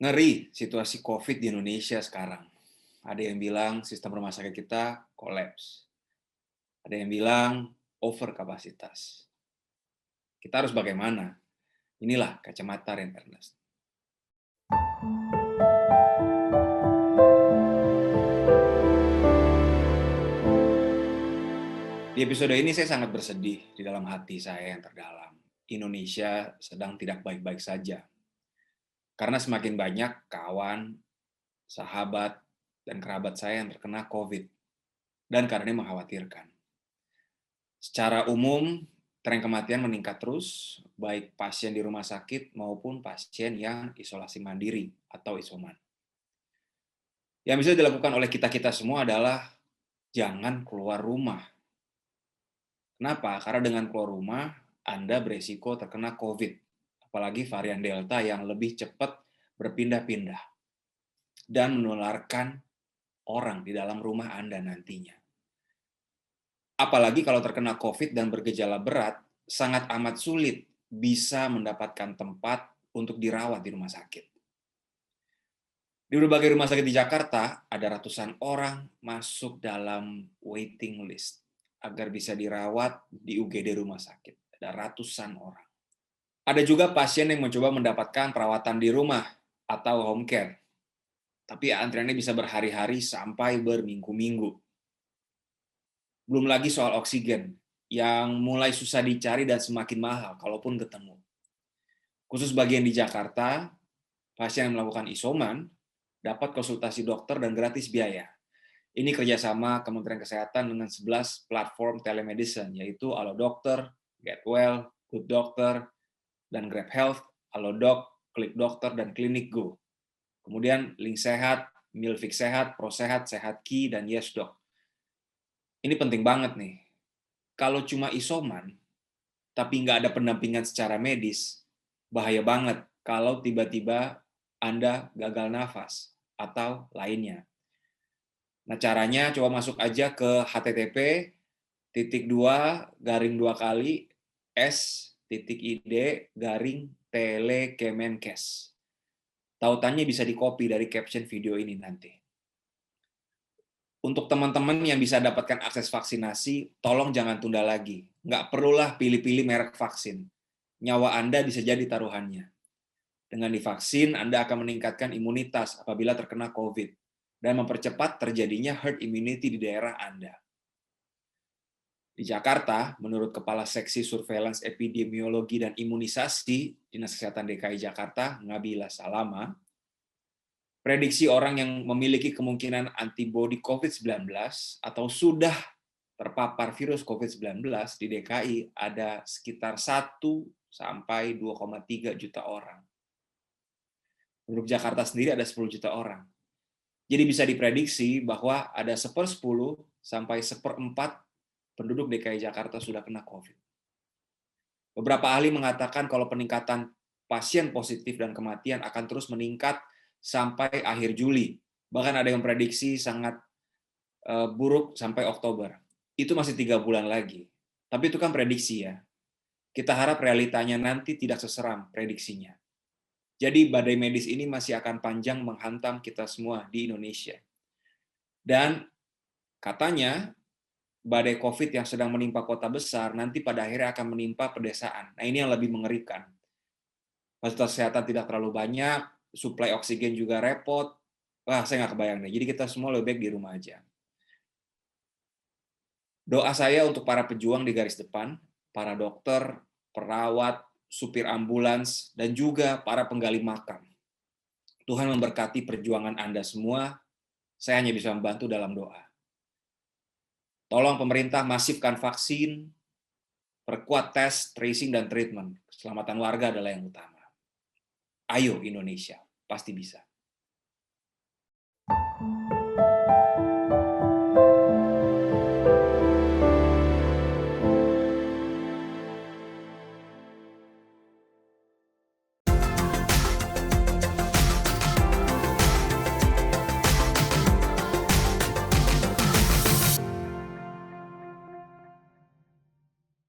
Ngeri situasi COVID di Indonesia sekarang. Ada yang bilang sistem rumah sakit kita kolaps. Ada yang bilang over kapasitas. Kita harus bagaimana? Inilah kacamata Ren Ernest. Di episode ini saya sangat bersedih di dalam hati saya yang terdalam. Indonesia sedang tidak baik-baik saja. Karena semakin banyak kawan, sahabat, dan kerabat saya yang terkena COVID. Dan karena ini mengkhawatirkan. Secara umum, tren kematian meningkat terus, baik pasien di rumah sakit maupun pasien yang isolasi mandiri atau isoman. Yang bisa dilakukan oleh kita-kita semua adalah jangan keluar rumah. Kenapa? Karena dengan keluar rumah, Anda beresiko terkena COVID, apalagi varian Delta yang lebih cepat berpindah-pindah dan menularkan orang di dalam rumah Anda nantinya. Apalagi kalau terkena COVID dan bergejala berat, sangat amat sulit bisa mendapatkan tempat untuk dirawat di rumah sakit. Di berbagai rumah sakit di Jakarta, ada ratusan orang masuk dalam waiting list agar bisa dirawat di UGD rumah sakit. Ada ratusan orang. Ada juga pasien yang mencoba mendapatkan perawatan di rumah atau home care. Tapi antriannya bisa berhari-hari sampai berminggu-minggu. Belum lagi soal oksigen, yang mulai susah dicari dan semakin mahal, kalaupun ketemu. Khusus bagian di Jakarta, pasien yang melakukan isoman dapat konsultasi dokter dan gratis biaya. Ini kerjasama Kementerian Kesehatan dengan 11 platform telemedicine, yaitu Alodokter, Getwell, Good Doctor, dan Grab Health, Alodoc, Klik Dokter, dan Klinik Go. Kemudian Link Sehat, Milfix Sehat, ProSehat, SehatKey, dan YesDoc. Ini penting banget nih. Kalau cuma isoman, tapi nggak ada pendampingan secara medis, bahaya banget kalau tiba-tiba Anda gagal nafas atau lainnya. Nah, caranya coba masuk aja ke http://s.id/telekemenkes. Tautannya bisa di-copy dari caption video ini nanti. Untuk teman-teman yang bisa dapatkan akses vaksinasi, tolong jangan tunda lagi. Nggak perlulah pilih-pilih merek vaksin. Nyawa Anda bisa jadi taruhannya. Dengan divaksin, Anda akan meningkatkan imunitas apabila terkena COVID dan mempercepat terjadinya herd immunity di daerah Anda. Di Jakarta, menurut Kepala Seksi Surveillance Epidemiologi dan Imunisasi Dinas Kesehatan DKI Jakarta, Ngabila Salama, prediksi orang yang memiliki kemungkinan antibodi COVID-19 atau sudah terpapar virus COVID-19 di DKI ada sekitar 1 sampai 2,3 juta orang. Untuk Jakarta sendiri ada 10 juta orang. Jadi bisa diprediksi bahwa ada 1/10 sampai 1/4 penduduk DKI Jakarta sudah kena COVID. Beberapa ahli mengatakan kalau peningkatan pasien positif dan kematian akan terus meningkat sampai akhir Juli. Bahkan ada yang prediksi sangat buruk sampai Oktober. Itu masih 3 bulan lagi. Tapi itu kan prediksi ya. Kita harap realitanya nanti tidak seseram prediksinya. Jadi badai medis ini masih akan panjang menghantam kita semua di Indonesia. Dan katanya badai COVID yang sedang menimpa kota besar nanti pada akhirnya akan menimpa pedesaan. Nah, ini yang lebih mengerikan. Fasilitas kesehatan tidak terlalu banyak, suplai oksigen juga repot. Wah, saya nggak kebayang deh. Jadi kita semua lebih baik di rumah aja. Doa saya untuk para pejuang di garis depan, para dokter, perawat, supir ambulans, dan juga para penggali makam. Tuhan memberkati perjuangan Anda semua. Saya hanya bisa membantu dalam doa. Tolong pemerintah masifkan vaksin, perkuat tes, tracing, dan treatment. Keselamatan warga adalah yang utama. Ayo Indonesia, pasti bisa.